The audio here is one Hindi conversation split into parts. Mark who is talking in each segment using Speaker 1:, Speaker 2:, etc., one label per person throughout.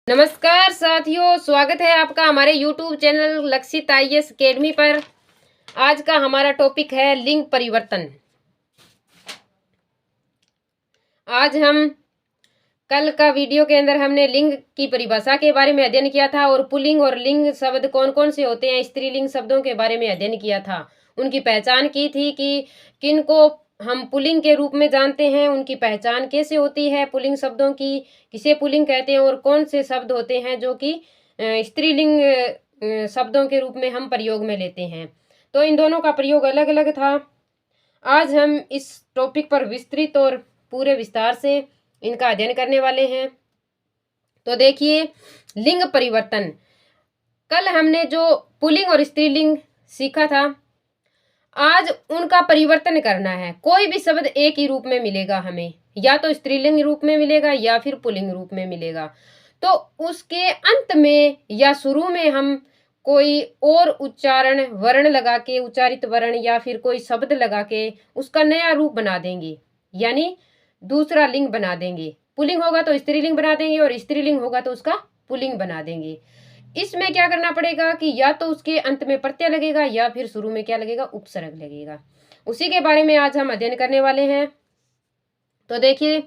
Speaker 1: नमस्कार साथियों, स्वागत है आपका हमारे YouTube चैनल लक्षित IAS अकेडमी पर। आज का हमारा टॉपिक है लिंग परिवर्तन। आज हम कल का वीडियो के अंदर हमने लिंग की परिभाषा के बारे में अध्ययन किया था और पुल्लिंग और लिंग शब्द कौन कौन से होते हैं, स्त्रीलिंग शब्दों के बारे में अध्ययन किया था। उनकी पहचान की थी कि किनको हम पुल्लिंग के रूप में जानते हैं, उनकी पहचान कैसे होती है पुल्लिंग शब्दों की, किसे पुल्लिंग कहते हैं और कौन से शब्द होते हैं जो कि स्त्रीलिंग शब्दों के रूप में हम प्रयोग में लेते हैं। तो इन दोनों का प्रयोग अलग अलग था। आज हम इस टॉपिक पर विस्तृत और पूरे विस्तार से इनका अध्ययन करने वाले हैं। तो देखिए, लिंग परिवर्तन। कल हमने जो पुल्लिंग और स्त्रीलिंग सीखा था, आज उनका परिवर्तन करना है। कोई भी शब्द एक ही रूप में मिलेगा हमें, या तो स्त्रीलिंग रूप में मिलेगा या फिर पुल्लिंग रूप में मिलेगा। तो उसके अंत में या शुरू में हम कोई और उच्चारण वर्ण लगा के, उच्चारित वर्ण या फिर कोई शब्द लगा के उसका नया रूप बना देंगे, यानी दूसरा लिंग बना देंगे। पुल्लिंग होगा तो स्त्रीलिंग बना देंगे और स्त्रीलिंग होगा तो उसका पुल्लिंग बना देंगे। इसमें क्या करना पड़ेगा कि या तो उसके अंत में प्रत्यय लगेगा या फिर शुरू में क्या लगेगा, उपसर्ग लगेगा। उसी के बारे में आज हम अध्ययन करने वाले हैं। तो देखिए,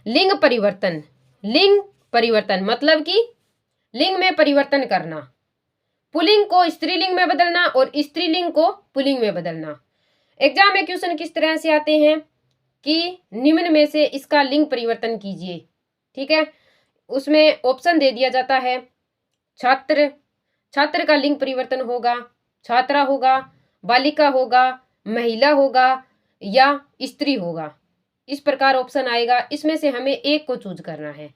Speaker 1: लिंग परिवर्तन। लिंग परिवर्तन मतलब कि लिंग में परिवर्तन करना, पुल्लिंग को स्त्रीलिंग में बदलना और स्त्रीलिंग को पुल्लिंग में बदलना। एग्जाम में क्वेश्चन किस तरह से आते हैं कि निम्न में से इसका लिंग परिवर्तन कीजिए, ठीक है। उसमें ऑप्शन दे दिया जाता है, छात्र, छात्र का लिंग परिवर्तन होगा, छात्रा होगा, बालिका होगा, महिला होगा या स्त्री होगा। इस प्रकार ऑप्शन आएगा, इसमें से हमें एक को चूज करना है।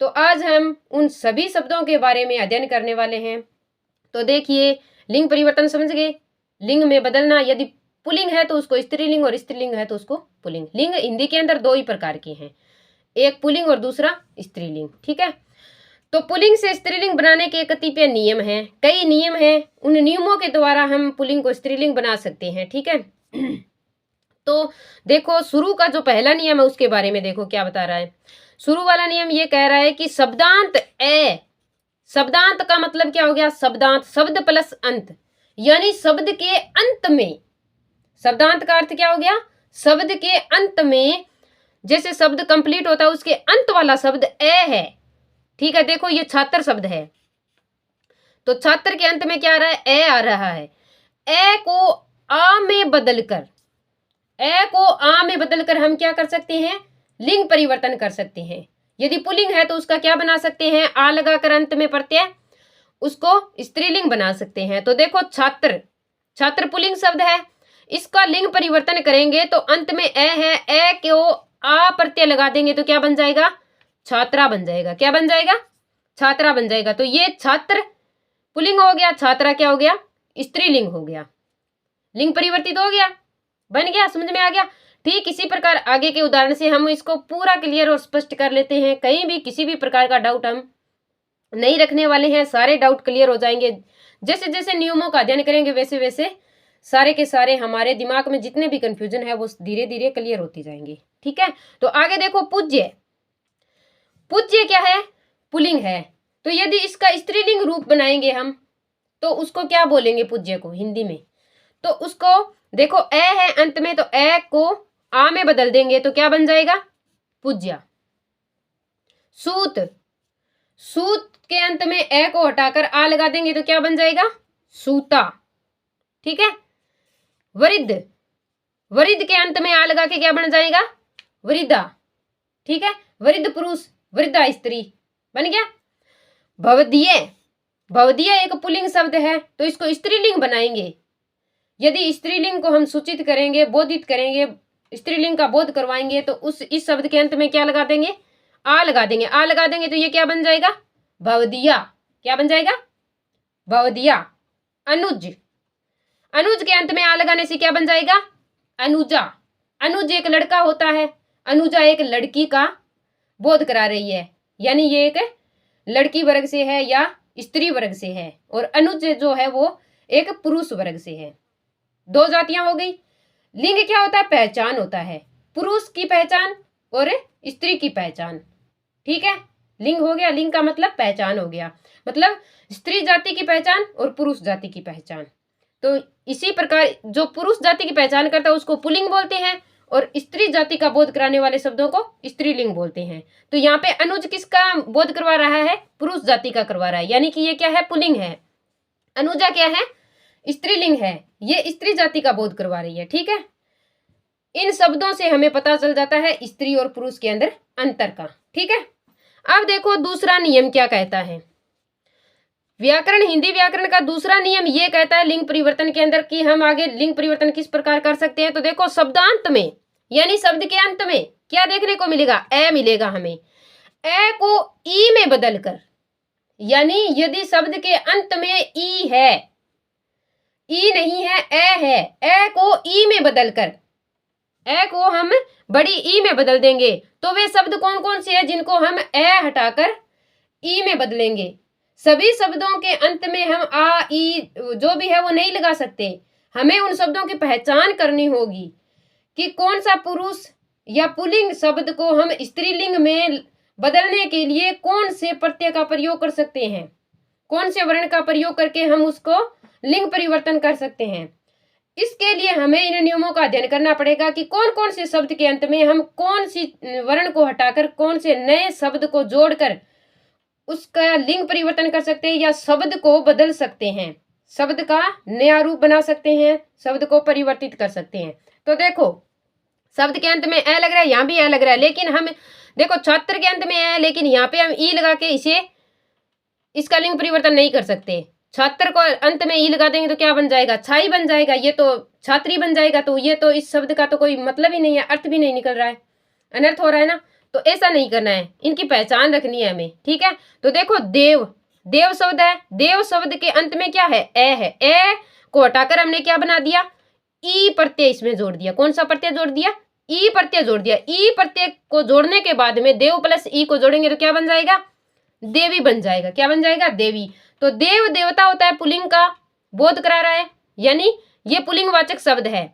Speaker 1: तो आज हम उन सभी शब्दों के बारे में अध्ययन करने वाले हैं। तो देखिए, लिंग परिवर्तन समझ गए। लिंग में बदलना, यदि पुल्लिंग है तो उसको स्त्रीलिंग और स्त्रीलिंग है तो उसको पुल्लिंग। लिंग हिंदी के अंदर दो ही प्रकार के हैं, एक पुल्लिंग और दूसरा स्त्रीलिंग, ठीक है। तो पुल्लिंग से स्त्रीलिंग बनाने के कतिपय नियम हैं, कई नियम हैं। उन नियमों के द्वारा हम पुल्लिंग को स्त्रीलिंग बना सकते हैं, ठीक है। तो देखो, शुरू का जो पहला नियम है उसके बारे में देखो क्या बता रहा है। शुरू वाला नियम ये कह रहा है कि शब्दांत ए, शब्दांत का मतलब क्या हो गया, शब्दांत शब्द प्लस अंत, यानी शब्द के अंत में। शब्दांत का अर्थ क्या हो गया, शब्द के अंत में, जैसे शब्द कंप्लीट होता है उसके अंत वाला शब्द ए है, ठीक है। देखो, ये छात्र शब्द है तो छात्र के अंत में क्या आ रहा है, ए आ रहा है। ए को आ में बदलकर, ए को आ में बदलकर हम क्या कर सकते हैं, लिंग परिवर्तन कर सकते हैं। यदि पुल्लिंग है तो उसका क्या बना सकते हैं, आ लगाकर अंत में प्रत्यय, उसको स्त्रीलिंग बना सकते हैं। तो देखो, छात्र, छात्र पुल्लिंग शब्द है, इसका लिंग परिवर्तन करेंगे तो अंत में ए है, ए को आ प्रत्यय लगा देंगे तो क्या बन जाएगा, छात्रा बन जाएगा। क्या बन जाएगा, छात्रा बन जाएगा। तो ये छात्र पुल्लिंग हो गया, छात्रा क्या हो गया, स्त्रीलिंग हो गया। लिंग परिवर्तित हो गया, बन गया, समझ में आ गया। ठीक इसी प्रकार आगे के उदाहरण से हम इसको पूरा क्लियर और स्पष्ट कर लेते हैं। कहीं भी किसी भी प्रकार का डाउट हम नहीं रखने वाले हैं, सारे डाउट क्लियर हो जाएंगे। जैसे जैसे नियमों का अध्ययन करेंगे वैसे वैसे सारे के सारे हमारे दिमाग में जितने भी कंफ्यूजन है वो धीरे धीरे क्लियर होती जाएंगे, ठीक है। तो आगे देखो, पूज्य। पूज्य क्या है, पुल्लिंग है। तो यदि इसका स्त्रीलिंग रूप बनाएंगे हम तो उसको क्या बोलेंगे, पूज्य को हिंदी में। तो उसको देखो, ए है अंत में तो ए को आ में बदल देंगे तो क्या बन जाएगा, पूज्या। सूत, सूत के अंत में ए को हटाकर आ लगा देंगे तो क्या बन जाएगा, सूता, ठीक है। वृद्ध, वृद्ध के अंत में आ लगा के क्या बन जाएगा, वृद्धा, ठीक है। वृद्ध पुरुष, वृद्धा स्त्री, बन गया। भवदीय, भवदीय एक पुल्लिंग शब्द है तो इसको स्त्रीलिंग बनाएंगे। यदि स्त्रीलिंग को हम सूचित करेंगे, बोधित करेंगे, स्त्रीलिंग का बोध करवाएंगे तो इस शब्द के अंत में क्या लगा देंगे, आ लगा देंगे। आ लगा देंगे तो ये क्या बन जाएगा, भवदिया। क्या बन जाएगा, भवदिया। अनुज, अनुज के अंत में आ लगाने से क्या बन जाएगा, अनुजा। अनुज एक लड़का होता है, अनुजा एक लड़की का बोध करा रही है, यानी ये एक लड़की वर्ग से है या स्त्री वर्ग से है, और अनुज जो है वो एक पुरुष वर्ग से है। दो जातियां हो गई। लिंग क्या होता है, पहचान होता है, पुरुष की पहचान और स्त्री की पहचान, ठीक है। लिंग हो गया, लिंग का मतलब पहचान हो गया, मतलब स्त्री जाति की पहचान और पुरुष जाति की पहचान। तो इसी प्रकार जो पुरुष जाति की पहचान करता है उसको पुल्लिंग बोलते हैं, और स्त्री जाति का बोध कराने वाले शब्दों को स्त्रीलिंग बोलते हैं। तो यहाँ पे अनुज किसका बोध करवा रहा है? पुरुष जाति का करवा रहा है, यानी कि ये क्या है? पुल्लिंग है। अनुजा क्या है? स्त्रीलिंग है, ये स्त्री जाति का बोध करवा रही है। ठीक है, इन शब्दों से हमें पता चल जाता है स्त्री और पुरुष के अंदर अंतर का। ठीक है, अब देखो दूसरा नियम क्या कहता है। व्याकरण, हिंदी व्याकरण का दूसरा नियम ये कहता है लिंग परिवर्तन के अंदर कि हम आगे लिंग परिवर्तन किस प्रकार कर सकते हैं। तो देखो शब्दांत में, यानी शब्द के अंत में क्या देखने को मिलेगा? ए मिलेगा हमें। ए को ई में बदलकर, यानी यदि शब्द के अंत में ई है, ई नहीं है, ए है, ए को ई में बदलकर, ए को हम बड़ी ई में बदल देंगे तो वे शब्द कौन कौन से हैं जिनको हम ए हटाकर ई में बदलेंगे? सभी शब्दों के अंत में हम आ, ई जो भी है वो नहीं लगा सकते। हमें उन शब्दों की पहचान करनी होगी कि कौन सा पुरुष या पुल्लिंग शब्द को हम स्त्रीलिंग में बदलने के लिए कौन से प्रत्यय का प्रयोग कर सकते हैं, कौन से वर्ण का प्रयोग करके हम उसको लिंग परिवर्तन कर सकते हैं। इसके लिए हमें इन नियमों का अध्ययन करना पड़ेगा कि कौन कौन से शब्द के अंत में हम कौन सी वर्ण को हटाकर कौन से नए शब्द को जोड़कर उसका लिंग परिवर्तन कर सकते हैं या शब्द को बदल सकते हैं, शब्द का नया रूप बना सकते हैं, शब्द को परिवर्तित कर सकते हैं। तो देखो शब्द के अंत में ए लग रहा है, यहाँ भी ए लग रहा है, लेकिन हम देखो छात्र के अंत में ए, लेकिन यहाँ पे हम ई लगा के इसका लिंग परिवर्तन नहीं कर सकते। छात्र को अंत में ई लगा देंगे तो क्या बन जाएगा? छाई बन जाएगा, ये तो छात्री बन जाएगा। तो ये तो इस शब्द का तो कोई मतलब ही नहीं है, अर्थ भी नहीं निकल रहा है, अनर्थ हो रहा है ना। तो ऐसा नहीं करना है, इनकी पहचान रखनी है हमें। ठीक है, तो देखो देव, देव शब्द है, देव शब्द के अंत में क्या है? ए है। ए को हटाकर हमने क्या बना दिया? ई प्रत्यय इसमें जोड़ दिया। कौन सा प्रत्यय जोड़ दिया? ई प्रत्यय जोड़ दिया। ई प्रत्यय को जोड़ने के बाद में देव प्लस ई को जोड़ेंगे तो क्या बन जाएगा? देवी बन जाएगा। क्या बन जाएगा? देवी। तो देव देवता होता है, पुल्लिंग का बोध करा रहा है, यानी ये पुल्लिंग वाचक शब्द है,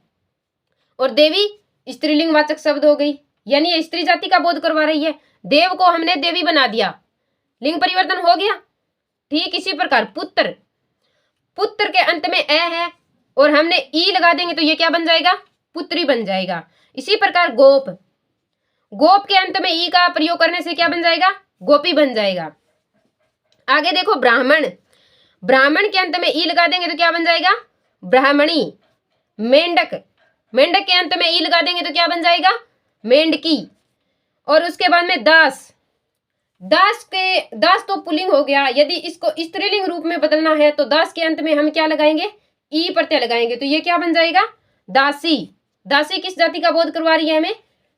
Speaker 1: और देवी स्त्रीलिंग वाचक शब्द हो गई, यानी ये स्त्री जाति का बोध करवा रही है। देव को हमने देवी बना दिया, लिंग परिवर्तन हो गया। ठीक इसी प्रकार पुत्र, पुत्र के अंत में ए है और हमने ई लगा देंगे तो ये क्या बन जाएगा? पुत्री बन जाएगा। इसी प्रकार गोप, गोप के अंत में ई का प्रयोग करने से क्या बन जाएगा? गोपी बन जाएगा। आगे देखो ब्राह्मण, ब्राह्मण के अंत में ई लगा देंगे तो क्या बन जाएगा? ब्राह्मणी। मेंढक, मेंढक के अंत में ई लगा देंगे तो क्या बन जाएगा? मेंढकी। और उसके बाद में दास, दास तो पुल्लिंग हो गया। यदि इसको स्त्रीलिंग रूप में बदलना है तो दास के अंत में हम क्या लगाएंगे? ई प्रत्यय लगाएंगे तो ये क्या बन जाएगा? दासी। दासी किस जाति का बोध करवा रही है? हमें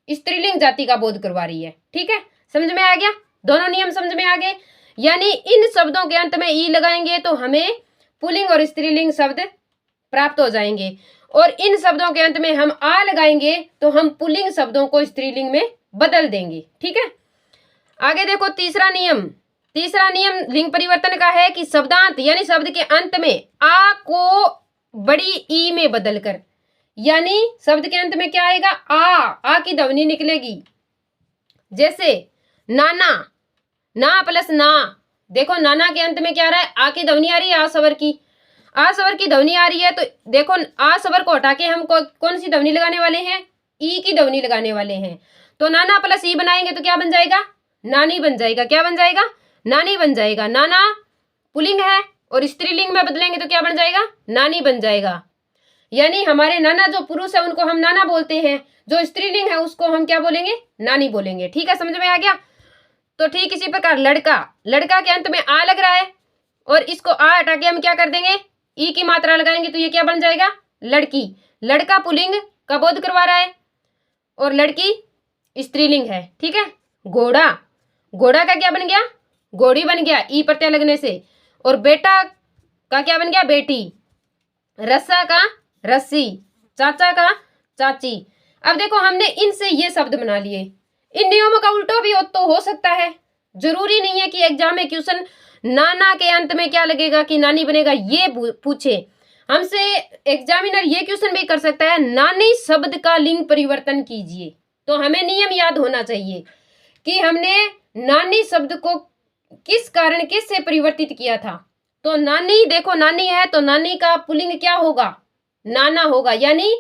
Speaker 1: स्त्रीलिंग जाति का बोध करवा रही है। ठीक है, समझ में आ गया? दोनों नियम समझ में आ गए। यानी इन शब्दों के अंत में ई लगाएंगे तो हमें पुल्लिंग और स्त्रीलिंग शब्द प्राप्त हो जाएंगे, और इन शब्दों के अंत में हम आ लगाएंगे तो हम पुल्लिंग शब्दों को स्त्रीलिंग में बदल देंगे। ठीक है, आगे देखो तीसरा नियम, तीसरा नियम लिंग परिवर्तन का है कि शब्दांत यानी शब्द के अंत में आ को बड़ी ई में बदलकर, यानी शब्द के अंत में क्या आएगा? आ की ध्वनि निकलेगी। जैसे नाना, ना प्लस ना, देखो नाना के अंत में क्या आ रहा है? आ की ध्वनि आ रही है, आ स्वर की, आ स्वर की ध्वनि आ रही है। तो देखो आ स्वर को हटा के हम कौन सी ध्वनि लगाने वाले हैं? ई की ध्वनि लगाने वाले हैं। तो नाना प्लस ई बनाएंगे तो क्या बन जाएगा? नानी बन जाएगा। क्या बन जाएगा? नानी बन जाएगा। नाना पुल्लिंग है और स्त्रीलिंग में बदलेंगे तो क्या बन जाएगा? नानी बन जाएगा। यानी हमारे नाना जो पुरुष है उनको हम नाना बोलते हैं, जो स्त्रीलिंग है उसको हम क्या बोलेंगे? नानी बोलेंगे। ठीक है, समझ में आ गया? तो ठीक इसी प्रकार लड़का, लड़का के अंत में आ लग रहा है और इसको आ हटा के हम क्या कर देंगे? ई की मात्रा लगाएंगे तो ये क्या बन जाएगा? लड़की। लड़का पुल्लिंग का बोध करवा रहा है और लड़की स्त्रीलिंग है। ठीक है, घोड़ा, घोड़ा का क्या बन गया? घोड़ी बन गया ई प्रत्यय लगने से। और बेटा का क्या बन गया? बेटी। रस्सा का रस्सी, चाचा का चाची। अब देखो हमने इनसे ये शब्द बना लिए। इन नियमों का उल्टा भी तो हो सकता है, जरूरी नहीं है कि एग्जाम में क्वेश्चन नाना के अंत में क्या लगेगा कि नानी बनेगा ये पूछे। हमसे एग्जामिनर ये क्वेश्चन भी कर सकता है नानी शब्द का लिंग परिवर्तन कीजिए। तो हमें नियम याद होना चाहिए कि हमने नानी शब्द को किस कारण किससे परिवर्तित किया था? तो नानी, देखो नानी है तो नानी का पुल्लिंग क्या होगा? नाना होगा। यानी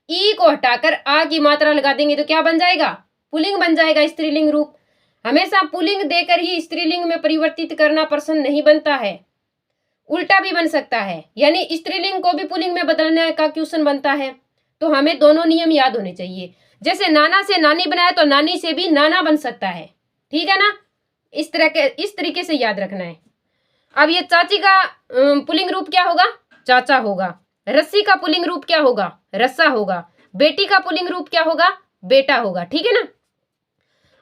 Speaker 1: ई को हटाकर आ की मात्रा लगा देंगे तो क्या बन जाएगा? पुल्लिंग बन जाएगा, स्त्रीलिंग रूप। हमेशा पुल्लिंग देकर ही स्त्रीलिंग में परिवर्तित करना प्रश्न नहीं बनता है, उल्टा भी बन सकता है। यानी स्त्रीलिंग को भी पुल्लिंग में बदलने का क्वेश्चन बनता है। तो हमें दोनों नियम याद होने चाहिए। जैसे नाना से नानी बनाया तो नानी से भी नाना बन सकता है, ठीक है ना? इस तरीके से याद रखना है। अब ये चाची का पुल्लिंग रूप क्या होगा? चाचा होगा। रस्सी का पुल्लिंग रूप क्या होगा? रस्सा होगा। बेटी का पुल्लिंग रूप क्या होगा? बेटा होगा, ठीक है ना?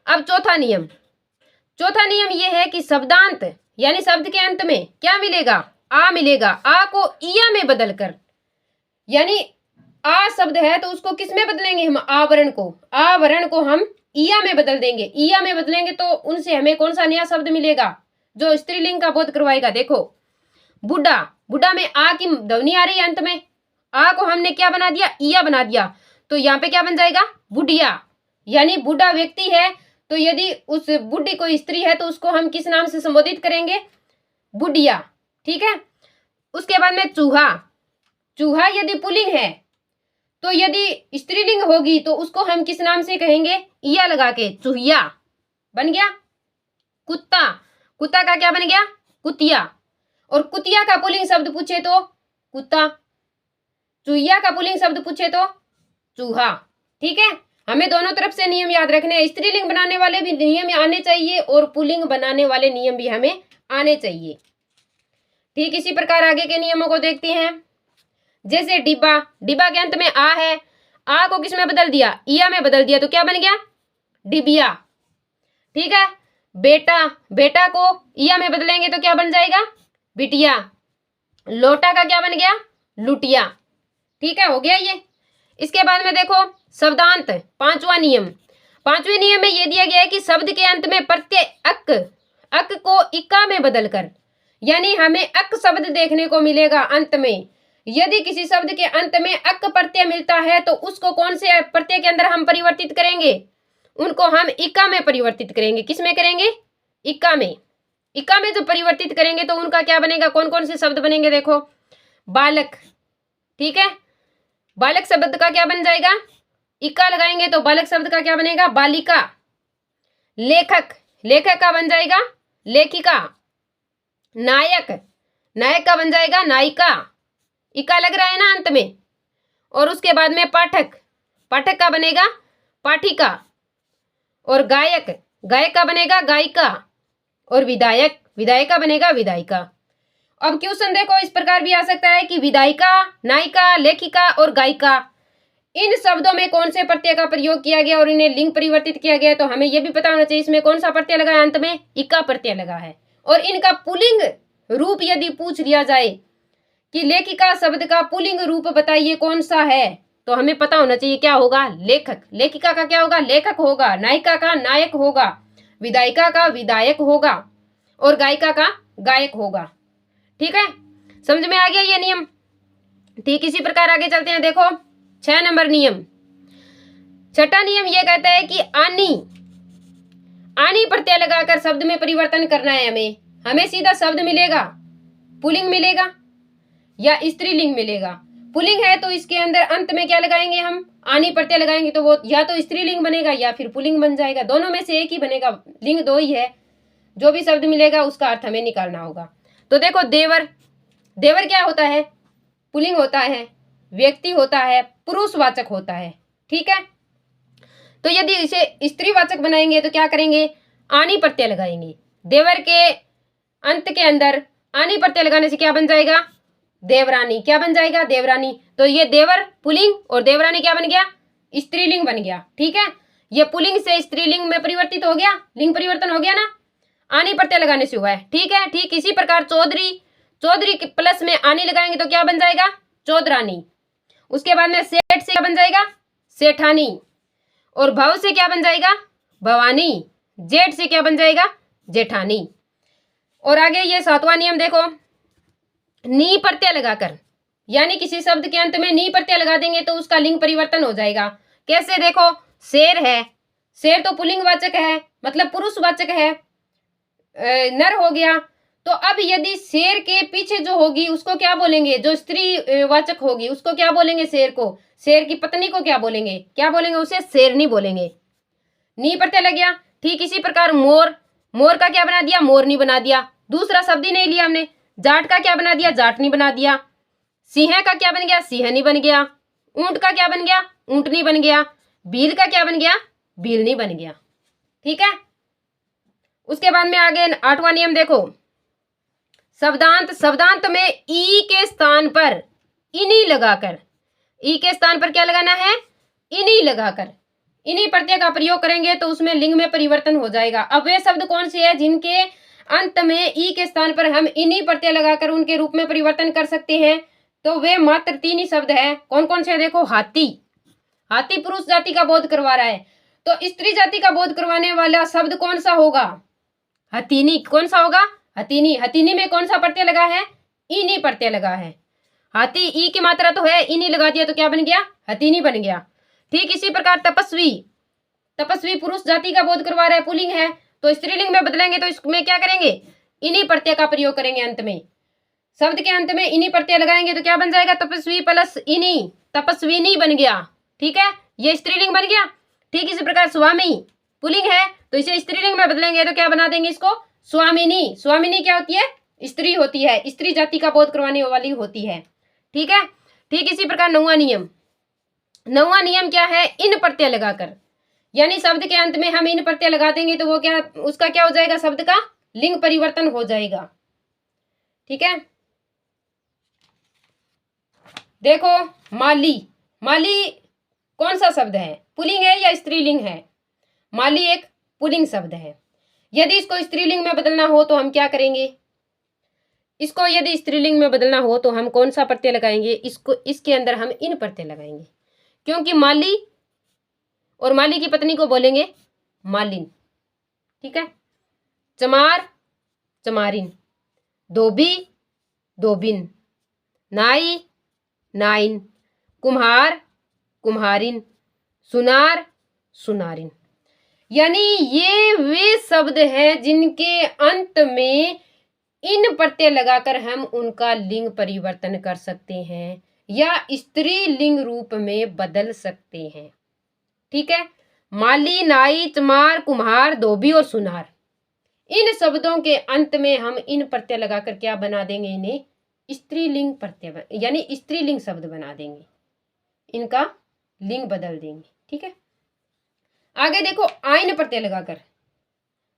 Speaker 1: अब चौथा नियम ये है कि शब्दांत यानी शब्द के अंत में क्या मिलेगा? आ मिलेगा। आ को इया में बदलकर, यानी आ शब्द है तो उसको किस में बदलेंगे हम? आवरण को। आवरण को हम इया में बदल देंगे। इया में बदलेंगे तो उनसे हमें कौन सा नया शब्द मिलेगा जो स्त्रीलिंग का बोध करवाएगा? देखो, बुढ़ा। बुढ़ा में आ की ध्वनि आ रही है अंत में, आ को हमने क्या बना दिया? इया बना दिया। तो यहाँ पे क्या बन जाएगा? बुढ़िया। यानी बूढ़ा व्यक्ति है तो यदि उस बुढ़ी कोई स्त्री है तो उसको हम किस नाम से संबोधित करेंगे? बुढ़िया, ठीक है। उसके बाद में चूहा। चूहा यदि पुल्लिंग है तो यदि स्त्रीलिंग होगी तो उसको हम किस नाम से कहेंगे? इया लगा के, चूहिया बन गया। कुत्ता। कुत्ता का क्या बन गया? कुतिया। और कुतिया का पुल्लिंग शब्द पूछे तो कुत्ता। चूहिया का पुल्लिंग शब्द पूछे तो चूहा, ठीक है। हमें दोनों तरफ से नियम याद रखने हैं। स्त्रीलिंग बनाने वाले भी नियम आने चाहिए और पुल्लिंग बनाने वाले नियम भी हमें आने चाहिए। ठीक इसी प्रकार आगे के नियमों को देखते हैं। जैसे डिब्बा। डिब्बा के अंत में आ है, आ को किस में बदल दिया? इया में बदल दिया तो क्या बन गया? डिबिया, ठीक है। बेटा। बेटा को इया में बदलेंगे तो क्या बन जाएगा? बिटिया। लोटा का क्या बन गया? लुटिया, ठीक है। हो गया ये। इसके बाद में देखो शब्दांत, पांचवा नियम। पांचवें नियम में यह दिया गया है कि शब्द के अंत में प्रत्यय अक को इका में बदलकर, यानी हमें अक शब्द देखने को मिलेगा अंत में। यदि किसी शब्द के अंत में अक प्रत्यय मिलता है तो उसको कौन से प्रत्यय के अंदर हम परिवर्तित करेंगे? उनको हम इका में परिवर्तित करेंगे। किस में करेंगे? इका में। इका में जब परिवर्तित करेंगे तो उनका क्या बनेगा? कौन कौन से शब्द बनेंगे? देखो, बालक, ठीक है। बालक शब्द का क्या बन जाएगा? इका लगाएंगे तो बालक शब्द का क्या बनेगा? बालिका। लेखक। लेखक का बन जाएगा लेखिका। नायक। नायक का बन जाएगा नायिका। इका लग रहा है ना अंत में। और उसके बाद में पाठक। पाठक का बनेगा पाठिका। और गायक। गायक का बनेगा गायिका। और विधायक। विधायक का बनेगा विधायिका। अब क्वेश्चन देखो इस प्रकार भी आ सकता है कि विधायिका, नायिका, लेखिका और गायिका, इन शब्दों में कौन से प्रत्यय का प्रयोग किया गया और इन्हें लिंग परिवर्तित किया गया? तो हमें यह भी पता होना चाहिए इसमें कौन सा प्रत्यय लगा है अंत में? इका प्रत्यय लगा है। और इनका पुल्लिंग रूप यदि पूछ लिया जाए कि लेखिका शब्द का पुल्लिंग रूप बताइए कौन सा है, तो हमें पता होना चाहिए क्या होगा? लेखक। लेखिका का क्या होगा? लेखक होगा। नायिका का नायक होगा। विधायिका का विधायक होगा। और गायिका का गायक होगा, ठीक है। समझ में आ गया ये नियम? ठीक इसी प्रकार आगे चलते हैं। देखो 6 नंबर नियम। छठा नियम यह कहता है कि आनी प्रत्यय लगाकर शब्द में परिवर्तन करना है। हमें सीधा शब्द मिलेगा, पुल्लिंग मिलेगा या स्त्रीलिंग मिलेगा। पुल्लिंग है तो इसके अंदर अंत में क्या लगाएंगे? हम आनी प्रत्यय लगाएंगे तो वो या तो स्त्रीलिंग बनेगा या फिर पुल्लिंग बन जाएगा। दोनों में से एक ही बनेगा, लिंग दो ही है। जो भी शब्द मिलेगा उसका अर्थ हमें निकालना होगा। तो देखो देवर। देवर क्या होता है? पुल्लिंग होता है, व्यक्ति होता है, पुरुषवाचक होता है, ठीक है। तो यदि इसे स्त्रीवाचक बनाएंगे तो क्या करेंगे? आनी प्रत्यय लगाएंगे। देवर के अंत के अंदर आनी प्रत्यय लगाने से क्या बन जाएगा? देवरानी। क्या बन जाएगा? देवरानी। तो ये देवर पुल्लिंग और देवरानी क्या बन गया? स्त्रीलिंग बन गया, ठीक है। ये पुल्लिंग से स्त्रीलिंग में परिवर्तित हो गया, लिंग परिवर्तन हो गया ना, आनी प्रत्यय लगाने से हुआ है, ठीक है। ठीक इसी प्रकार चौधरी। चौधरी के प्लस में आनी लगाएंगे तो क्या बन जाएगा? चौधरानी। उसके बाद में सेठ से क्या बन जाएगा? सेठानी। और भव से क्या बन जाएगा? भवानी। जेठ से क्या बन जाएगा? जेठानी। और आगे ये 7वां नियम देखो, नी प्रत्यय लगाकर, यानी किसी शब्द के अंत में नी प्रत्यय लगा देंगे तो उसका लिंग परिवर्तन हो जाएगा। कैसे? देखो शेर है, शेर तो पुल्लिंग वाचक है, मतलब पुरुषवाचक है, नर हो गया। तो अब यदि शेर के पीछे जो होगी उसको क्या बोलेंगे, जो स्त्री वाचक होगी उसको क्या बोलेंगे, शेर को, शेर की पत्नी को क्या बोलेंगे, क्या बोलेंगे, उसे शेरनी बोलेंगे। नी प्रत्यय लग गया। ठीक इसी प्रकार मोर, मोर का क्या बना दिया, मोरनी बना दिया, दूसरा शब्द ही नहीं लिया हमने। जाट का क्या बना दिया, जाटनी बना दिया। सिंह का क्या बन गया, सिंहनी बन गया। ऊंट का क्या बन गया, ऊंटनी बन गया। भील का क्या बन गया, भीलनी बन गया। ठीक है। उसके बाद में आगे 8वां नियम देखो, शब्दांत। शब्दांत में ई के स्थान पर इनी लगाकर, ई के स्थान पर क्या लगाना है, इनी लगाकर इनी प्रत्यय का प्रयोग करेंगे तो उसमें लिंग में परिवर्तन हो जाएगा। अब वे शब्द कौन से हैं जिनके अंत में ई के स्थान पर हम इनी प्रत्यय लगाकर उनके रूप में परिवर्तन कर सकते हैं? तो वे मात्र 3 ही शब्द हैं। कौन कौन से? देखो, हाथी, हाथी पुरुष जाति का बोध करवा रहा है, तो स्त्री जाति का बोध करवाने वाला शब्द कौन सा होगा? हथीनी। कौन सा होगा? हथीनी। हथीनी में कौन सा प्रत्यय लगा है? इनी प्रत्यय लगा है। हाथी ई की मात्रा तो है, इनी लगा दिया तो क्या बन गया? हथीनी बन गया। ठीक इसी प्रकार तपस्वी, तपस्वी पुरुष जाति का बोध करवा रहा है, पुल्लिंग है, तो स्त्रीलिंग में बदलेंगे तो इसमें क्या करेंगे? इनी प्रत्यय का प्रयोग करेंगे। अंत में शब्द के अंत में इनी प्रत्यय लगाएंगे तो क्या बन जाएगा? तपस्वी प्लस इनी, तपस्विनी बन गया। ठीक है, ये स्त्रीलिंग बन गया। ठीक इसी प्रकार स्वामी पुल्लिंग है तो इसे स्त्रीलिंग में बदलेंगे तो क्या बना देंगे इसको? स्वामिनी। स्वामिनी क्या होती है? स्त्री होती है, स्त्री जाति का बोध करवाने वाली होती है। ठीक है। ठीक इसी प्रकार 9वां नियम, 9वां नियम क्या है? इन प्रत्यय लगाकर, यानी शब्द के अंत में हम इन प्रत्यय लगा देंगे तो वो क्या, उसका क्या हो जाएगा? शब्द का लिंग परिवर्तन हो जाएगा। ठीक है। देखो, माली, माली कौन सा शब्द है? पुल्लिंग है या स्त्रीलिंग है? माली एक पुल्लिंग शब्द है। यदि इसको स्त्रीलिंग में बदलना हो तो हम क्या करेंगे? इसको यदि स्त्रीलिंग में बदलना हो तो हम कौन सा प्रत्यय लगाएंगे? इसको, इसके अंदर हम इन प्रत्यय लगाएंगे, क्योंकि माली और माली की पत्नी को बोलेंगे मालिन। ठीक है। चमार, चमारिन। धोबी, धोबिन। नाई, नाइन। कुम्हार, कुम्हारिन। सुनार, सुनारिन। यानी ये वे शब्द हैं जिनके अंत में इन प्रत्यय लगाकर हम उनका लिंग परिवर्तन कर सकते हैं या स्त्री लिंग रूप में बदल सकते हैं। ठीक है। माली, नाई, चमार, कुम्हार, धोबी और सुनार, इन शब्दों के अंत में हम इन प्रत्यय लगाकर क्या बना देंगे? इन्हें स्त्रीलिंग प्रत्यय, यानी स्त्रीलिंग शब्द बना देंगे, इनका लिंग बदल देंगे। ठीक है। आगे देखो, आइन प्रत्यय लगाकर,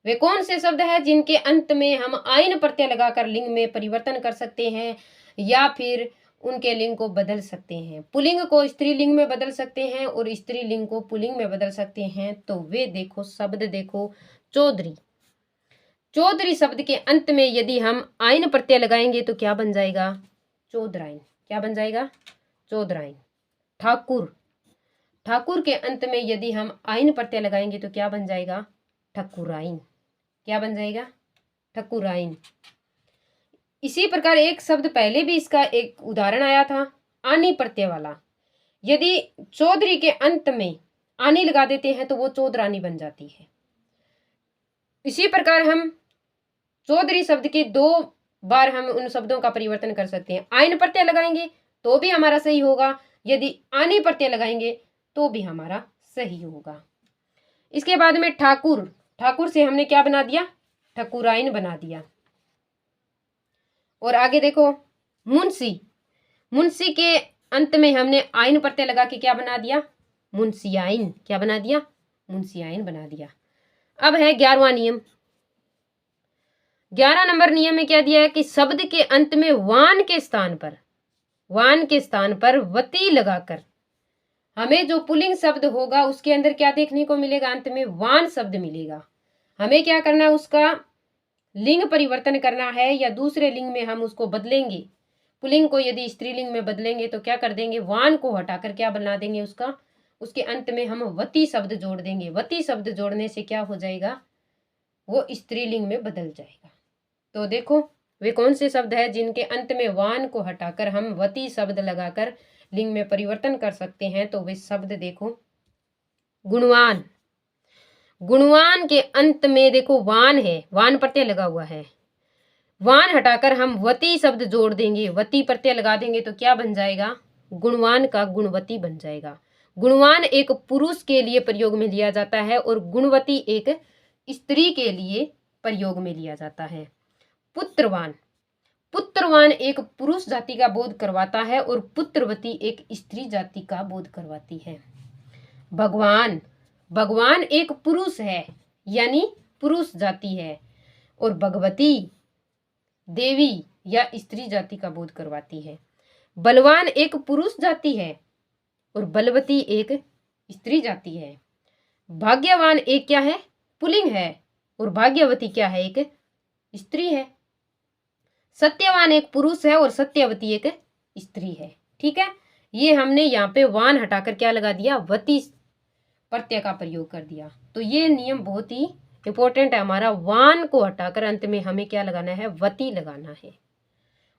Speaker 1: वे कौन से शब्द हैं जिनके अंत में हम आइन प्रत्यय लगाकर लिंग में परिवर्तन कर सकते हैं या फिर उनके लिंग को बदल सकते हैं? पुल्लिंग को स्त्रीलिंग में बदल सकते हैं और स्त्रीलिंग को पुल्लिंग में बदल सकते हैं। तो वे देखो, शब्द देखो, चौधरी। चौधरी शब्द के अंत में यदि हम आइन प्रत्यय लगाएंगे तो क्या बन जाएगा? चौधराइन। क्या बन जाएगा? चौधराइन। ठाकुर, ठाकुर के अंत में यदि हम आइन प्रत्यय लगाएंगे तो क्या बन जाएगा? ठकुराइन। क्या बन जाएगा? ठकुराइन। इसी प्रकार एक शब्द पहले भी इसका एक उदाहरण आया था, आनी प्रत्यय वाला। यदि चौधरी के अंत में आनी लगा देते हैं तो वो चौधरानी बन जाती है। इसी प्रकार हम चौधरी शब्द के 2 बार हम उन शब्दों का परिवर्तन कर सकते हैं। आइन प्रत्यय लगाएंगे तो भी हमारा सही होगा, यदि आनी प्रत्यय लगाएंगे तो भी हमारा सही होगा। इसके बाद में ठाकुर, ठाकुर से हमने क्या बना दिया? ठकुराइन बना दिया। और आगे देखो, मुंशी, मुंशी के अंत में हमने आइन प्रत्यय लगा के क्या बना दिया? मुंशियाइन। क्या बना दिया? मुंशियाइन बना दिया। अब है 11वां नियम। 11 नंबर नियम में क्या दिया है कि शब्द के अंत में वान के स्थान पर, वान के स्थान पर वती लगाकर हमें जो पुल्लिंग शब्द होगा उसके अंदर क्या देखने को मिलेगा? अंत में वान शब्द मिलेगा। हमें क्या करना है? उसका लिंग परिवर्तन करना है या दूसरे लिंग में हम उसको बदलेंगे। पुल्लिंग को यदि स्त्रीलिंग में बदलेंगे तो क्या कर देंगे? वान को हटाकर क्या बना देंगे? उसका, उसके अंत में हम वती शब्द जोड़ देंगे। वती शब्द जोड़ने से क्या हो जाएगा? वो स्त्रीलिंग में बदल जाएगा। तो देखो, वे कौन से शब्द है जिनके अंत में वान को हटाकर हम वती शब्द लगाकर लिंग में परिवर्तन कर सकते हैं? तो वे शब्द देखो, गुणवान, गुणवान के अंत में देखो वान है, वान प्रत्यय लगा हुआ है, वान हटाकर हम वती शब्द जोड़ देंगे, वती प्रत्यय लगा देंगे तो क्या बन जाएगा, गुणवान का गुणवती बन जाएगा। गुणवान एक पुरुष के लिए प्रयोग में लिया जाता है और गुणवती एक स्त्री के लिए प्रयोग में लिया जाता है। पुत्रवान, पुत्रवान एक पुरुष जाति का बोध करवाता है और पुत्रवती एक स्त्री जाति का बोध करवाती है। भगवान, भगवान एक पुरुष है यानी पुरुष जाति है और भगवती देवी या स्त्री जाति का बोध करवाती है। बलवान एक पुरुष जाति है और बलवती एक स्त्री जाति है। भाग्यवान एक क्या है, पुल्लिंग है और भाग्यवती क्या है, एक स्त्री है। सत्यवान एक पुरुष है और सत्यवती एक स्त्री है। ठीक है, ये हमने यहाँ पे वान हटाकर क्या लगा दिया, वती प्रत्यय का प्रयोग कर दिया। तो ये नियम बहुत ही इंपॉर्टेंट है हमारा, वान को हटाकर अंत में हमें क्या लगाना है, वती लगाना है।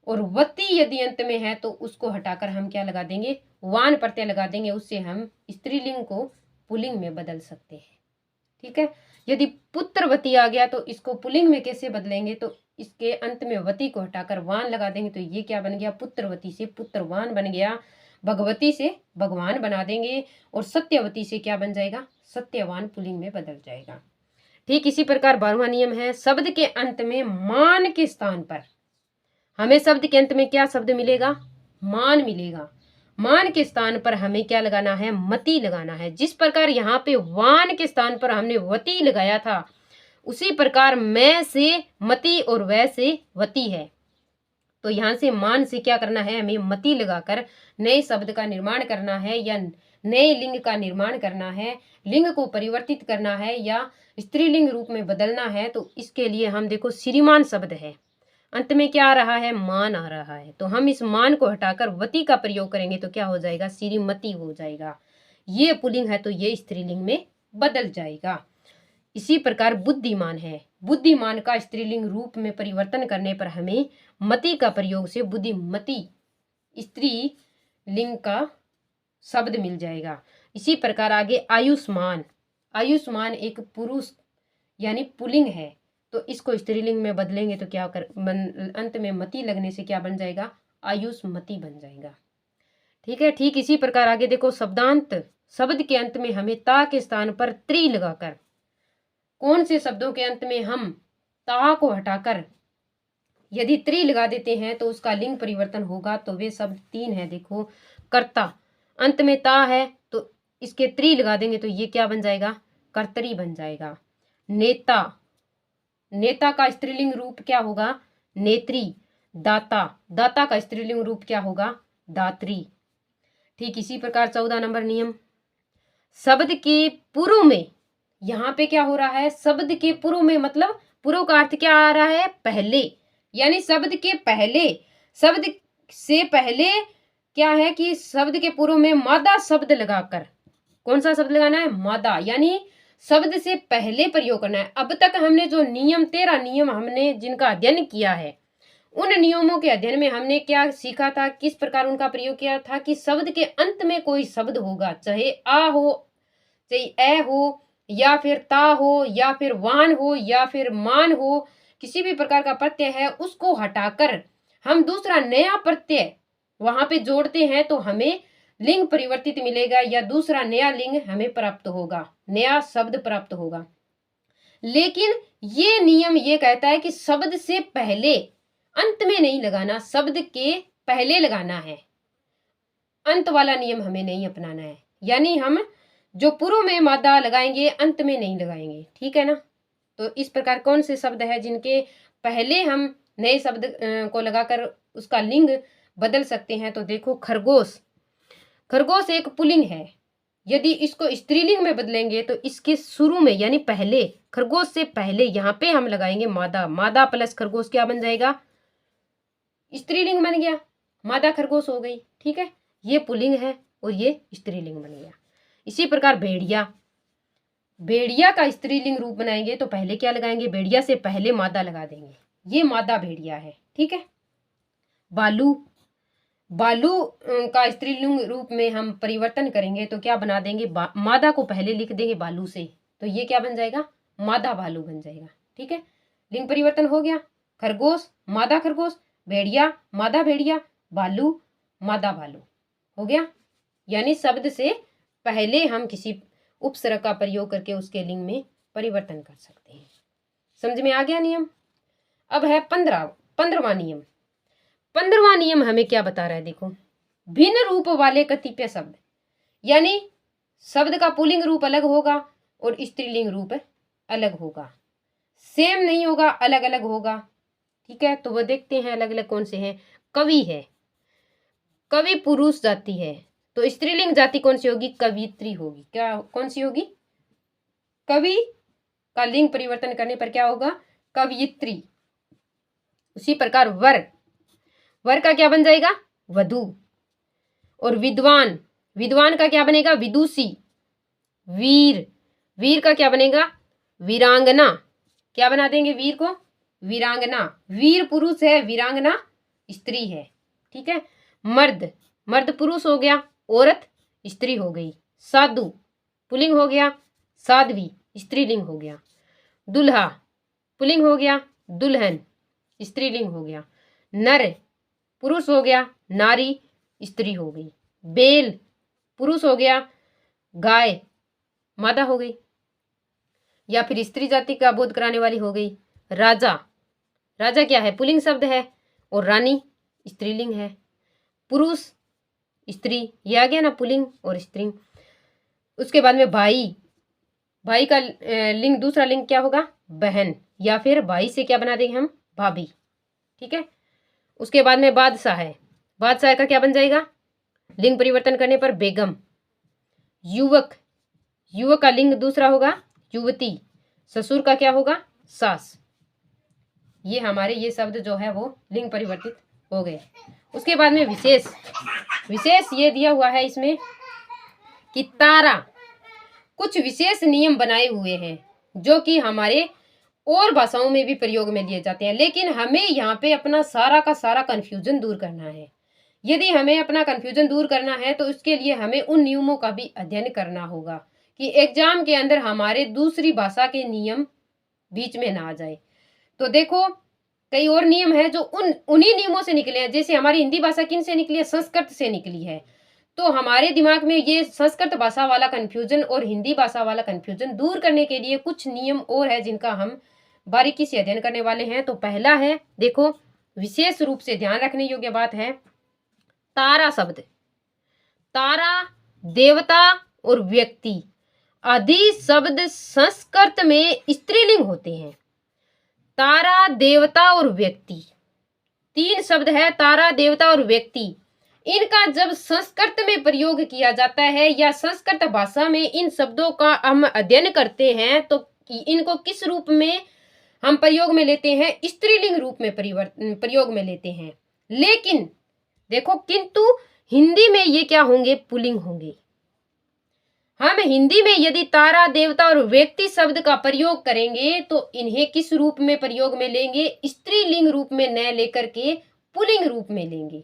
Speaker 1: और वती यदि अंत में है तो उसको हटाकर हम क्या लगा देंगे, वान प्रत्यय लगा देंगे, उससे हम स्त्रीलिंग को पुल्लिंग में बदल सकते हैं। ठीक है, यदि पुत्रवती आ गया तो इसको पुल्लिंग में कैसे बदलेंगे, तो इसके अंत में वती को हटाकर वान लगा देंगे तो ये क्या बन गया, पुत्रवती से पुत्रवान बन गया। भगवती से भगवान बना देंगे और सत्यवती से क्या बन जाएगा, सत्यवान पुल्लिंग में बदल जाएगा। ठीक इसी प्रकार 12वां नियम है, शब्द के अंत में मान के स्थान पर हमें शब्द के अंत में क्या शब्द मिलेगा, मान मिलेगा। मान के स्थान पर हमें क्या लगाना है, मति लगाना है। जिस प्रकार यहाँ पे वान के स्थान पर हमने वती लगाया था, उसी प्रकार मैं से मति और वै से वती है। तो यहाँ से मान से क्या करना है, हमें मति लगाकर नए शब्द का निर्माण करना है या नए लिंग का निर्माण करना है, लिंग को परिवर्तित करना है या स्त्रीलिंग रूप में बदलना है। तो इसके लिए हम देखो श्रीमान शब्द है, अंत में क्या आ रहा है, मान आ रहा है। तो हम इस मान को हटाकर वती का प्रयोग करेंगे तो क्या हो जाएगा, श्रीमती हो जाएगा। ये पुल्लिंग है तो ये स्त्रीलिंग में बदल जाएगा। इसी प्रकार बुद्धिमान है, बुद्धिमान का स्त्रीलिंग रूप में परिवर्तन करने पर हमें मति का प्रयोग से बुद्धिमती स्त्री लिंग का शब्द मिल जाएगा। इसी प्रकार आगे आयुष्मान, आयुष्मान एक पुरुष यानी पुल्लिंग है तो इसको स्त्रीलिंग में बदलेंगे तो क्या अंत में मति लगने से क्या बन जाएगा, आयुष्मती बन जाएगा। ठीक है, ठीक इसी प्रकार आगे देखो शब्दांत, शब्द के अंत में हमें ता के स्थान पर त्रि लगाकर, कौन से शब्दों के अंत में हम ता को हटाकर यदि त्रि लगा देते हैं तो उसका लिंग परिवर्तन होगा। तो वे शब्द 3 है। देखो कर्ता, अंत में ता है तो इसके त्रि लगा देंगे तो ये क्या बन जाएगा, कर्तरी बन जाएगा। नेता, नेता का स्त्रीलिंग रूप क्या होगा, नेत्री। दाता, दाता का स्त्रीलिंग रूप क्या होगा, दात्री। ठीक इसी प्रकार 14 नंबर नियम, शब्द के पूर्व में, यहाँ पे क्या हो रहा है, शब्द के पूर्व में मतलब पूर्व का अर्थ क्या आ रहा है, पहले, यानी शब्द के पहले, शब्द से पहले क्या है कि शब्द के पूर्व में मादा शब्द लगाकर, कौन सा शब्द लगाना है, मादा, यानी शब्द से पहले प्रयोग करना है। अब तक हमने जो नियम 13 नियम हमने जिनका अध्ययन किया है, उन नियमों के अध्ययन में हमने क्या सीखा था, किस प्रकार उनका प्रयोग किया था कि शब्द के अंत में कोई शब्द होगा, चाहे आ हो, चाहे ए हो, या फिर ता हो, या फिर वान हो, या फिर मान हो, किसी भी प्रकार का प्रत्यय है उसको हटाकर हम दूसरा नया प्रत्यय वहां पे जोड़ते हैं तो हमें लिंग परिवर्तित मिलेगा या दूसरा नया लिंग हमें प्राप्त होगा, नया शब्द प्राप्त होगा। लेकिन ये नियम ये कहता है कि शब्द से पहले, अंत में नहीं लगाना, शब्द के पहले लगाना है, अंत वाला नियम हमें नहीं अपनाना है। यानी हम जो पूर्व में मादा लगाएंगे अंत में नहीं लगाएंगे। ठीक है ना। तो इस प्रकार कौन से शब्द है जिनके पहले हम नए शब्द को लगाकर उसका लिंग बदल सकते हैं। तो देखो खरगोश, खरगोश एक पुल्लिंग है, यदि इसको स्त्रीलिंग में बदलेंगे तो इसके शुरू में यानी पहले, खरगोश से पहले यहाँ पे हम लगाएंगे मादा, मादा प्लस खरगोश क्या बन जाएगा, स्त्रीलिंग बन गया, मादा खरगोश हो गई। ठीक है, ये पुल्लिंग है और ये स्त्रीलिंग बन गया। इसी प्रकार भेड़िया, भेड़िया का स्त्रीलिंग रूप बनाएंगे तो पहले क्या लगाएंगे, भेड़िया से पहले मादा लगा देंगे, ये मादा भेड़िया है। ठीक है, बालू, बालू का स्त्रीलिंग रूप में हम परिवर्तन करेंगे तो क्या बना देंगे, मादा को पहले लिख देंगे बालू से, तो ये क्या बन जाएगा, मादा भालू बन जाएगा। ठीक है, लिंग परिवर्तन हो गया। खरगोश मादा खरगोश, भेड़िया मादा भेड़िया, भालू मादा भालू हो गया। यानी शब्द से पहले हम किसी उपसर्ग का प्रयोग करके उसके लिंग में परिवर्तन कर सकते हैं। समझ में आ गया नियम। अब है 15वां नियम। 15वां नियम हमें क्या बता रहा है, देखो, भिन्न रूप वाले कतिपय शब्द, यानी शब्द का पुल्लिंग रूप अलग होगा और स्त्रीलिंग रूप अलग होगा, सेम नहीं होगा, अलग अलग होगा। ठीक है, तो वो देखते हैं अलग अलग कौन से हैं। कवि है, कवि पुरुष जाति है, तो स्त्रीलिंग जाति कौन सी होगी, कवित्री होगी। क्या कौन सी होगी, कवि का लिंग परिवर्तन करने पर क्या होगा, कवियत्री। उसी प्रकार वर, वर का क्या बन जाएगा, वधू। और विद्वान, विद्वान का क्या बनेगा, विदुषी। वीर, वीर का क्या बनेगा, वीरांगना। क्या बना देंगे वीर को, वीरांगना। वीर पुरुष है, वीरांगना स्त्री है। ठीक है, मर्द, मर्द पुरुष हो गया, औरत स्त्री हो गई। साधु पुल्लिंग हो गया, साध्वी स्त्रीलिंग हो गया। दुल्हा पुल्लिंग हो गया, दुल्हन स्त्रीलिंग हो गया। नर पुरुष हो गया, नारी स्त्री हो गई। बैल पुरुष हो गया, गाय मादा हो गई या फिर स्त्री जाति का बोध कराने वाली हो गई। राजा, राजा क्या है, पुल्लिंग शब्द है, और रानी स्त्रीलिंग है। पुरुष स्त्री, ये आ गया ना, पुल्लिंग और स्त्री। उसके बाद में भाई, भाई का लिंग, दूसरा लिंग क्या होगा, बहन, या फिर भाई से क्या बना देंगे हम, भाभी। ठीक है, उसके बाद में बादशाह है, बादशाह का क्या बन जाएगा, लिंग परिवर्तन करने पर बेगम। युवक, युवक का लिंग दूसरा होगा युवती। ससुर का क्या होगा, सास। ये हमारे ये शब्द जो है वो लिंग परिवर्तित हो गए। उसके बाद में विशेष, विशेष ये दिया हुआ है इसमें कि तारा, कुछ विशेष नियम बनाए हुए हैं जो कि हमारे और भाषाओं में भी प्रयोग में लिए जाते हैं, लेकिन हमें यहाँ पे अपना सारा का सारा कंफ्यूजन दूर करना है। यदि हमें अपना कंफ्यूजन दूर करना है तो उसके लिए हमें उन नियमों का भी अध्ययन करना होगा कि एग्जाम के अंदर हमारे दूसरी भाषा के नियम बीच में ना आ जाए। तो देखो, कई और नियम है जो उन्हीं नियमों से निकले हैं। जैसे हमारी हिंदी भाषा किन से निकली है, संस्कृत से निकली है। तो हमारे दिमाग में ये संस्कृत भाषा वाला कंफ्यूजन और हिंदी भाषा वाला कंफ्यूजन दूर करने के लिए कुछ नियम और है जिनका हम बारीकी से अध्ययन करने वाले हैं। तो पहला है, देखो, विशेष रूप से ध्यान रखने योग्य बात है, तारा शब्द, तारा देवता और व्यक्ति आदि शब्द संस्कृत में स्त्रीलिंग होते हैं। तारा, देवता और व्यक्ति, तीन शब्द है, तारा, देवता और व्यक्ति। इनका जब संस्कृत में प्रयोग किया जाता है या संस्कृत भाषा में इन शब्दों का हम अध्ययन करते हैं तो इनको किस रूप में हम प्रयोग में लेते हैं, स्त्रीलिंग रूप में प्रयोग में लेते हैं। लेकिन देखो, किंतु हिंदी में ये क्या होंगे, पुल्लिंग होंगे। हम हिंदी में यदि तारा, देवता और व्यक्ति शब्द का प्रयोग करेंगे तो इन्हें किस रूप में प्रयोग में लेंगे, स्त्रीलिंग रूप में न लेकर के पुल्लिंग रूप में लेंगे।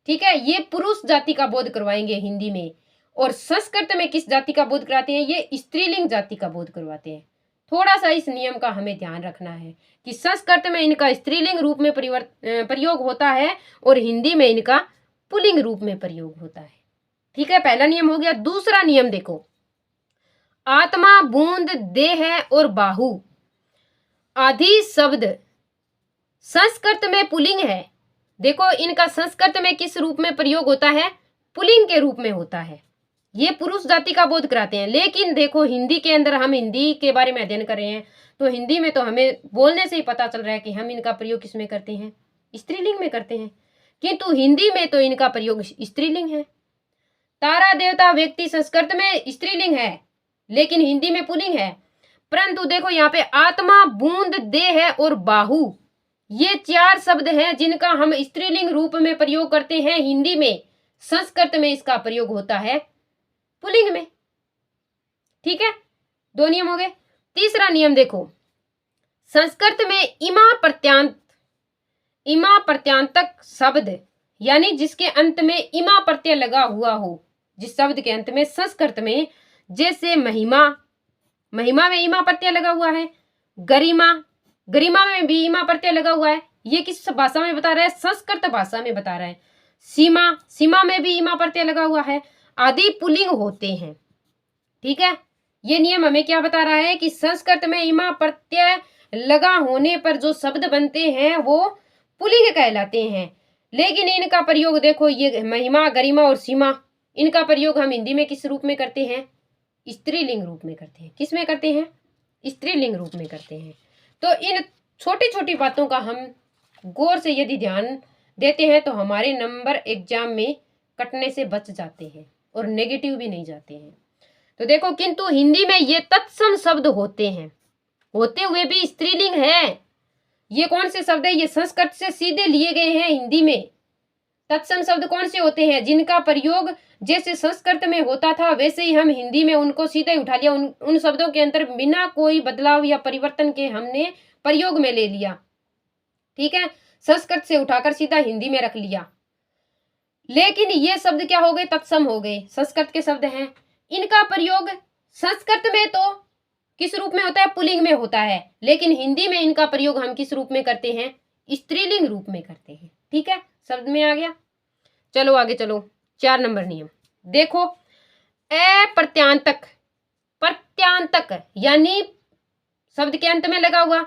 Speaker 1: ठीक है, ये पुरुष जाति का बोध करवाएंगे हिंदी में, और संस्कृत में किस जाति का बोध कराते हैं, ये स्त्रीलिंग जाति का बोध करवाते हैं। थोड़ा सा इस नियम का हमें ध्यान रखना है कि संस्कृत में इनका स्त्रीलिंग रूप में प्रयोग होता है और हिंदी में इनका पुल्लिंग रूप में प्रयोग होता है। ठीक है, पहला नियम हो गया। दूसरा नियम देखो, आत्मा, बूंद, देह और बाहु आदि शब्द संस्कृत में पुल्लिंग है। देखो, इनका संस्कृत में किस रूप में प्रयोग होता है, पुल्लिंग के रूप में होता है। ये पुरुष जाति का बोध कराते हैं। लेकिन देखो, हिंदी के अंदर हम हिंदी के बारे में अध्ययन कर रहे हैं तो हिंदी में तो हमें बोलने से ही पता चल रहा है कि हम इनका प्रयोग किसमें करते हैं, स्त्रीलिंग में करते हैं। किंतु हिंदी में तो इनका प्रयोग स्त्रीलिंग है। तारा, देवता, व्यक्ति संस्कृत में स्त्रीलिंग है लेकिन हिंदी में पुल्लिंग है। परंतु देखो, यहाँ पे आत्मा, बूंद, देह और बाहु, ये चार शब्द हैं जिनका हम स्त्रीलिंग रूप में प्रयोग करते हैं हिंदी में। संस्कृत में इसका प्रयोग होता है पुल्लिंग में। ठीक है, दो नियम हो गए। तीसरा नियम देखो, संस्कृत में इमा प्रत्यांतक शब्द, यानी जिसके अंत में इमा प्रत्यय लगा हुआ हो, जिस शब्द के अंत में, संस्कृत में जैसे महिमा, महिमा में ईमा प्रत्यय लगा हुआ है। गरिमा, गरिमा में भी ईमा प्रत्यय लगा हुआ है। ये किस भाषा में बता रहा है? संस्कृत भाषा में बता रहा है। सीमा, सीमा में भी ईमा प्रत्यय लगा हुआ है। आदि पुल्लिंग होते हैं। ठीक है, ये नियम हमें क्या बता रहा है कि संस्कृत में ईमा प्रत्यय लगा होने पर जो शब्द बनते हैं वो पुल्लिंग कहलाते हैं। लेकिन इनका प्रयोग देखो, ये महिमा, गरिमा और सीमा, इनका प्रयोग हम हिंदी में किस रूप में करते हैं? स्त्रीलिंग रूप में करते हैं। किस में करते हैं? स्त्रीलिंग रूप में करते हैं। तो इन छोटी छोटी बातों का हम गौर से यदि ध्यान देते हैं तो हमारे नंबर एग्जाम में कटने से बच जाते हैं और नेगेटिव भी नहीं जाते हैं। तो देखो, किंतु हिंदी में ये तत्सम शब्द होते हैं, होते हुए भी स्त्रीलिंग है। ये कौन से शब्द है? ये संस्कृत से सीधे लिए गए हैं हिंदी में। तत्सम शब्द कौन से होते हैं? जिनका प्रयोग जैसे संस्कृत में होता था वैसे ही हम हिंदी में उनको सीधे उठा लिया। उन शब्दों के अंदर बिना कोई बदलाव या परिवर्तन के हमने प्रयोग में ले लिया। ठीक है, संस्कृत से उठाकर सीधा हिंदी में रख लिया। लेकिन ये शब्द क्या हो गए? तत्सम हो गए, संस्कृत के शब्द हैं। इनका प्रयोग संस्कृत में तो किस रूप में होता है? पुल्लिंग में होता है। लेकिन हिंदी में इनका प्रयोग हम किस रूप में करते हैं? स्त्रीलिंग रूप में करते हैं। ठीक है, शब्द में आ गया। चलो आगे चलो। 4 नंबर नियम देखो, अप्रत्यांतक, प्रत्यांतक यानी शब्द के अंत में लगा हुआ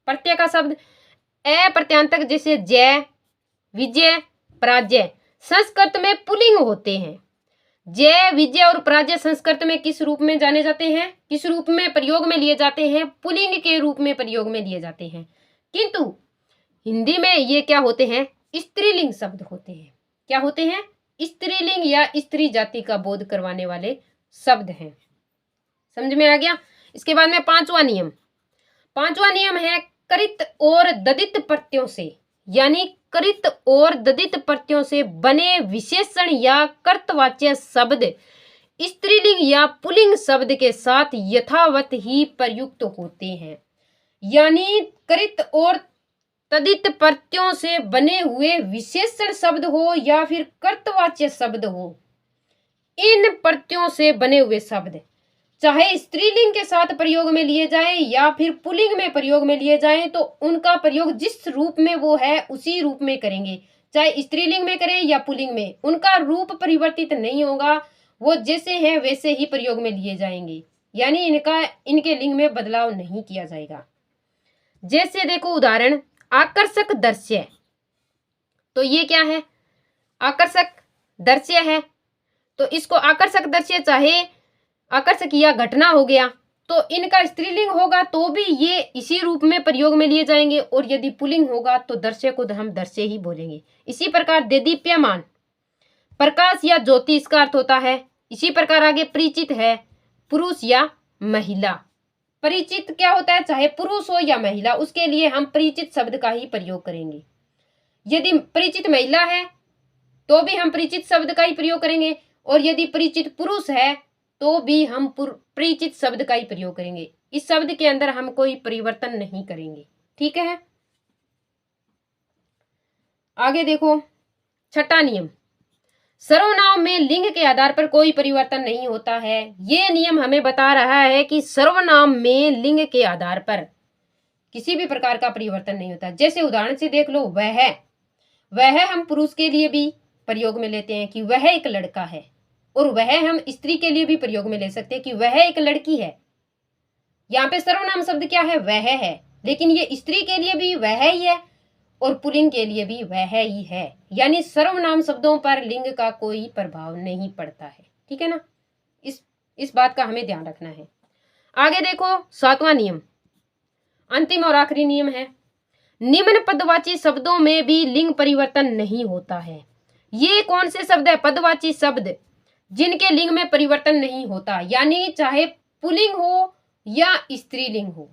Speaker 1: प्रत्यय का शब्द। अप्रत्यांतक जैसे जय, विजय, पराजय संस्कृत में पुल्लिंग होते हैं। जय, विजय और पराजय संस्कृत में किस रूप में जाने जाते हैं? किस रूप में प्रयोग में लिए जाते हैं? पुल्लिंग के रूप में प्रयोग में लिए जाते हैं। किंतु हिंदी में ये क्या होते हैं? स्त्रीलिंग शब्द होते हैं। क्या होते हैं? स्त्रीलिंग या स्त्री जाति का बोध करवाने वाले शब्द हैं। समझ में आ गया? इसके बाद में 5वां नियम। 5वां नियम है कृत और ददित प्रत्ययों से, यानी कृत और ददित प्रत्ययों से बने विशेषण या कर्तवाच्य शब्द स्त्रीलिंग या पुल्लिंग शब्द के साथ यथावत ही प्रयुक्त होते हैं। यानी कृत और तदित प्रत्ययों से बने हुए विशेषण शब्द हो या फिर कर्तवाच्य शब्द हो, इन प्रत्ययों से बने हुए शब्द चाहे स्त्रीलिंग के साथ प्रयोग में लिए जाए या फिर पुल्लिंग में प्रयोग में लिए जाए, तो उनका प्रयोग जिस रूप में वो है उसी रूप में करेंगे। चाहे स्त्रीलिंग में करें या पुल्लिंग में, उनका रूप परिवर्तित नहीं होगा। वो जैसे हैं वैसे ही प्रयोग में लिए जाएंगे, यानी इनके लिंग में बदलाव नहीं किया जाएगा। जैसे देखो उदाहरण, आकर्षक दृश्य, तो ये क्या है? आकर्षक दृश्य है। तो इसको आकर्षक दृश्य चाहे आकर्षक या घटना हो गया, तो इनका स्त्रीलिंग होगा तो भी ये इसी रूप में प्रयोग में लिए जाएंगे, और यदि पुल्लिंग होगा तो दृश्य को हम दृश्य ही बोलेंगे। इसी प्रकार देदीप्यमान, प्रकाश या ज्योति इसका अर्थ होता है। इसी प्रकार आगे परिचित है, पुरुष या महिला। परिचित क्या होता है? चाहे पुरुष हो या महिला, उसके लिए हम परिचित शब्द का ही प्रयोग करेंगे। यदि परिचित महिला है तो भी हम परिचित शब्द का ही प्रयोग करेंगे, और यदि परिचित पुरुष है तो भी हम परिचित शब्द का ही प्रयोग करेंगे। इस शब्द के अंदर हम कोई परिवर्तन नहीं करेंगे। ठीक है, आगे देखो 6वां नियम, सर्वनाम में लिंग के आधार पर कोई परिवर्तन नहीं होता है। ये नियम हमें बता रहा है कि सर्वनाम में लिंग के आधार पर किसी भी प्रकार का परिवर्तन नहीं होता। जैसे उदाहरण से देख लो, वह हम पुरुष के लिए भी प्रयोग में लेते हैं कि वह एक लड़का है, और वह हम स्त्री के लिए भी प्रयोग में ले सकते हैं कि वह एक लड़की है। यहाँ पे सर्वनाम शब्द क्या है? वह है, लेकिन ये स्त्री के लिए भी वह ही है और पुल्लिंग के लिए भी वह ही है। यानी सर्वनाम शब्दों पर लिंग का कोई प्रभाव नहीं पड़ता है। ठीक है ना, इस बात का हमें ध्यान रखना है। आगे देखो 7वां नियम, अंतिम और आखिरी नियम है, निम्न पदवाची शब्दों में भी लिंग परिवर्तन नहीं होता है। ये कौन से शब्द है? पदवाची शब्द जिनके लिंग में परिवर्तन नहीं होता, यानी चाहे पुल्लिंग हो या स्त्रीलिंग हो,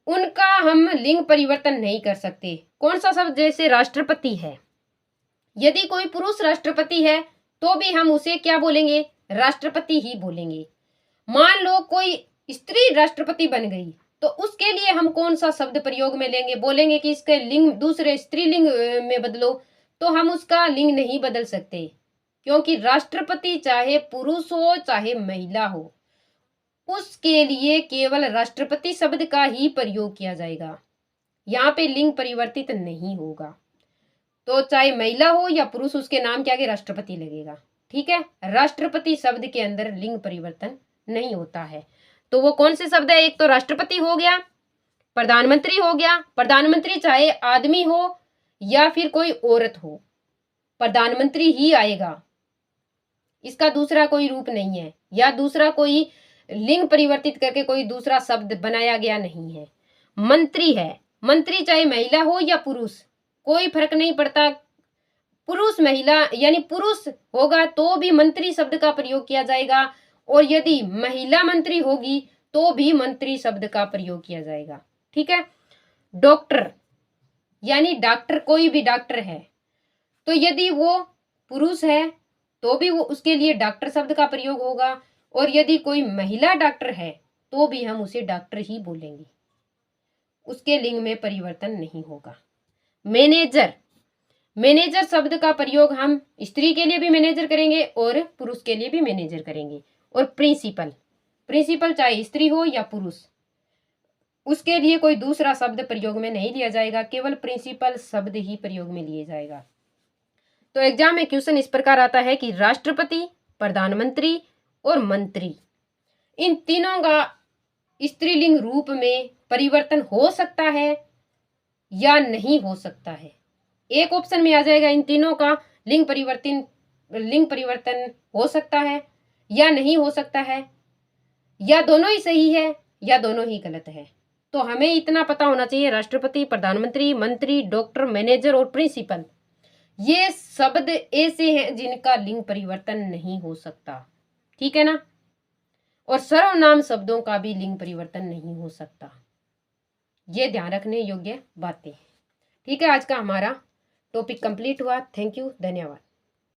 Speaker 1: उनका हम लिंग परिवर्तन नहीं कर सकते। कौन सा शब्द? जैसे राष्ट्रपति है, यदि कोई पुरुष राष्ट्रपति है तो भी हम उसे क्या बोलेंगे? राष्ट्रपति ही बोलेंगे। मान लो कोई स्त्री राष्ट्रपति बन गई तो उसके लिए हम कौन सा शब्द प्रयोग में लेंगे? बोलेंगे कि इसके लिंग दूसरे स्त्रीलिंग में बदलो, तो हम उसका लिंग नहीं बदल सकते, क्योंकि राष्ट्रपति चाहे पुरुष हो चाहे महिला हो, उसके लिए केवल राष्ट्रपति शब्द का ही प्रयोग किया जाएगा। यहाँ पे लिंग परिवर्तित नहीं होगा। तो चाहे महिला हो या पुरुष, उसके नाम के आगे राष्ट्रपति लगेगा। ठीक है, राष्ट्रपति शब्द के अंदर लिंग परिवर्तन नहीं होता है। तो वो कौन से शब्द है? एक तो राष्ट्रपति हो गया, प्रधानमंत्री हो गया। प्रधानमंत्री चाहे आदमी हो या फिर कोई औरत हो, प्रधानमंत्री ही आएगा, इसका दूसरा कोई रूप नहीं है, या दूसरा कोई लिंग परिवर्तित करके कोई दूसरा शब्द बनाया गया नहीं है। मंत्री है, मंत्री चाहे महिला हो या पुरुष, कोई फर्क नहीं पड़ता। पुरुष महिला यानी पुरुष होगा तो भी मंत्री शब्द का प्रयोग किया जाएगा, और यदि महिला मंत्री होगी तो भी मंत्री शब्द का प्रयोग किया जाएगा। ठीक है। डॉक्टर यानी डॉक्टर, कोई भी डॉक्टर है, तो यदि वो पुरुष है तो भी वो उसके लिए डॉक्टर शब्द का प्रयोग होगा, और यदि कोई महिला डॉक्टर है तो भी हम उसे डॉक्टर ही बोलेंगे, उसके लिंग में परिवर्तन नहीं होगा। मैनेजर, मैनेजर शब्द का प्रयोग हम स्त्री के लिए भी मैनेजर करेंगे और पुरुष के लिए भी मैनेजर करेंगे। और प्रिंसिपल, प्रिंसिपल चाहे स्त्री हो या पुरुष, उसके लिए कोई दूसरा शब्द प्रयोग में नहीं लिया जाएगा, केवल प्रिंसिपल शब्द ही प्रयोग में लिए जाएगा। तो एग्जाम में क्वेश्चन इस प्रकार आता है कि राष्ट्रपति, प्रधानमंत्री और मंत्री, इन तीनों का स्त्रीलिंग रूप में परिवर्तन हो सकता है या नहीं हो सकता है। एक ऑप्शन में आ जाएगा इन तीनों का लिंग परिवर्तन हो सकता है या नहीं हो सकता है, या दोनों ही सही है या दोनों ही गलत है। तो हमें इतना पता होना चाहिए, राष्ट्रपति, प्रधानमंत्री, मंत्री, डॉक्टर, मैनेजर और प्रिंसिपल, ये शब्द ऐसे हैं जिनका लिंग परिवर्तन नहीं हो सकता। ठीक है ना। और सर्वनाम शब्दों का भी लिंग परिवर्तन नहीं हो सकता। ये ध्यान रखने योग्य बातें। ठीक है, आज का हमारा टॉपिक कंप्लीट हुआ। थैंक यू, धन्यवाद।